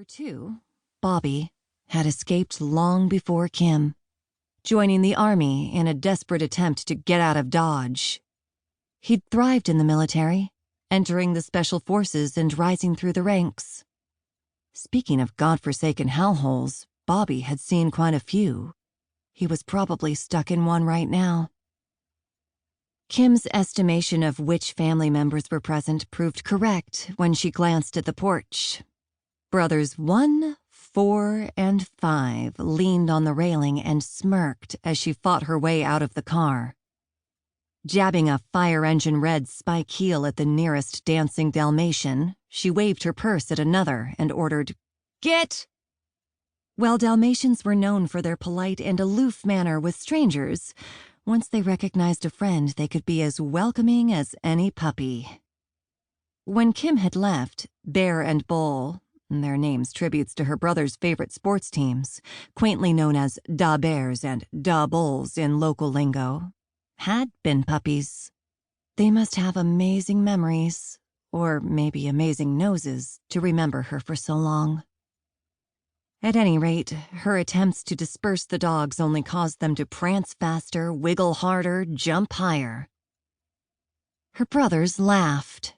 2, Bobby had escaped long before Kim, joining the army in a desperate attempt to get out of Dodge. He'd thrived in the military, entering the special forces and rising through the ranks. Speaking of godforsaken hellholes, Bobby had seen quite a few. He was probably stuck in one right now. Kim's estimation of which family members were present proved correct when she glanced at the porch. Brothers 1, 4, and 5 leaned on the railing and smirked as she fought her way out of the car. Jabbing a fire engine red spike heel at the nearest dancing Dalmatian, she waved her purse at another and ordered, "Get!" While Dalmatians were known for their polite and aloof manner with strangers, once they recognized a friend, they could be as welcoming as any puppy. When Kim had left, Bear and Bull, their names tributes to her brother's favorite sports teams, quaintly known as Da Bears and Da Bulls in local lingo, had been puppies. They must have amazing memories, or maybe amazing noses, to remember her for so long. At any rate, her attempts to disperse the dogs only caused them to prance faster, wiggle harder, jump higher. Her brothers laughed.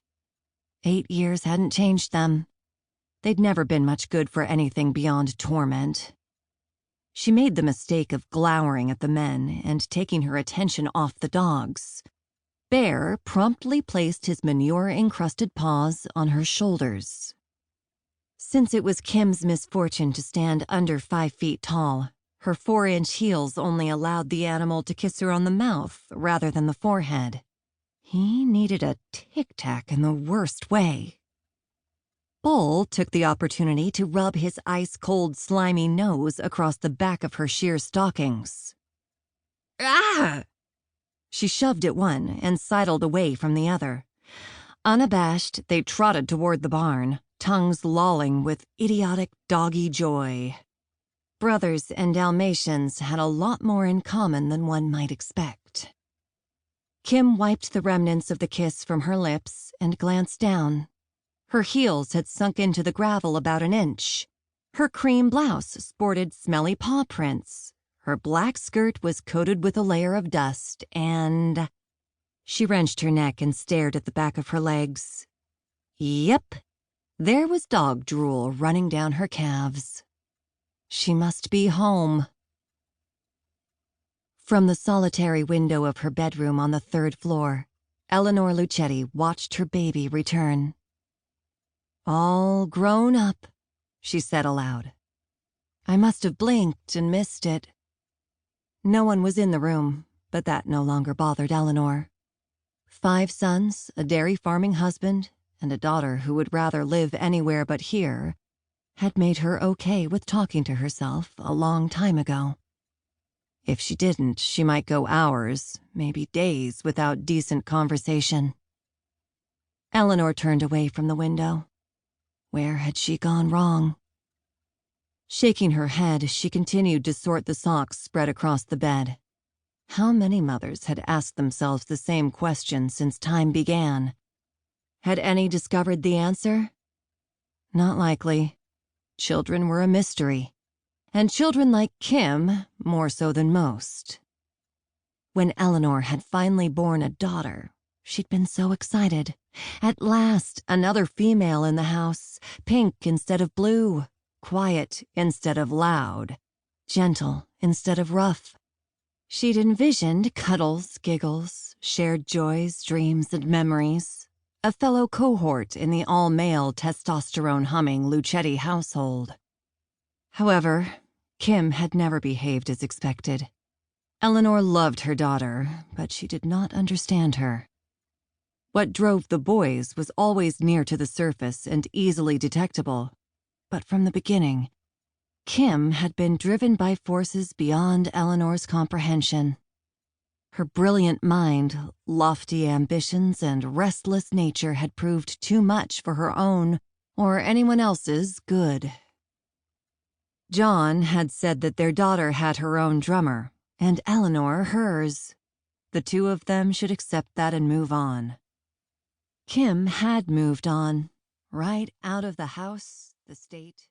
8 years hadn't changed them. They'd never been much good for anything beyond torment. She made the mistake of glowering at the men and taking her attention off the dogs. Bear promptly placed his manure-encrusted paws on her shoulders. Since it was Kim's misfortune to stand under 5 feet tall, her 4-inch heels only allowed the animal to kiss her on the mouth rather than the forehead. He needed a tic-tac in the worst way. Bull took the opportunity to rub his ice-cold, slimy nose across the back of her sheer stockings. Ah! She shoved at one and sidled away from the other. Unabashed, they trotted toward the barn, tongues lolling with idiotic doggy joy. Brothers and Dalmatians had a lot more in common than one might expect. Kim wiped the remnants of the kiss from her lips and glanced down. Her heels had sunk into the gravel about an inch. Her cream blouse sported smelly paw prints. Her black skirt was coated with a layer of dust, and... She wrenched her neck and stared at the back of her legs. Yep, there was dog drool running down her calves. She must be home. From the solitary window of her bedroom on the 3rd floor, Eleanor Luchetti watched her baby return. "All grown up," she said aloud. "I must have blinked and missed it." No one was in the room, but that no longer bothered Eleanor. 5 sons, a dairy farming husband, and a daughter who would rather live anywhere but here had made her okay with talking to herself a long time ago. If she didn't, she might go hours, maybe days, without decent conversation. Eleanor turned away from the window. Where had she gone wrong? Shaking her head, she continued to sort the socks spread across the bed. How many mothers had asked themselves the same question since time began? Had any discovered the answer? Not likely. Children were a mystery, and children like Kim more so than most. When Eleanor had finally born a daughter, she'd been so excited. At last, another female in the house, pink instead of blue, quiet instead of loud, gentle instead of rough. She'd envisioned cuddles, giggles, shared joys, dreams, and memories, a fellow cohort in the all-male, testosterone-humming Luchetti household. However, Kim had never behaved as expected. Eleanor loved her daughter, but she did not understand her. What drove the boys was always near to the surface and easily detectable, but from the beginning, Kim had been driven by forces beyond Eleanor's comprehension. Her brilliant mind, lofty ambitions, and restless nature had proved too much for her own or anyone else's good. John had said that their daughter had her own drummer, and Eleanor hers. The two of them should accept that and move on. Kim had moved on, right out of the house, the state,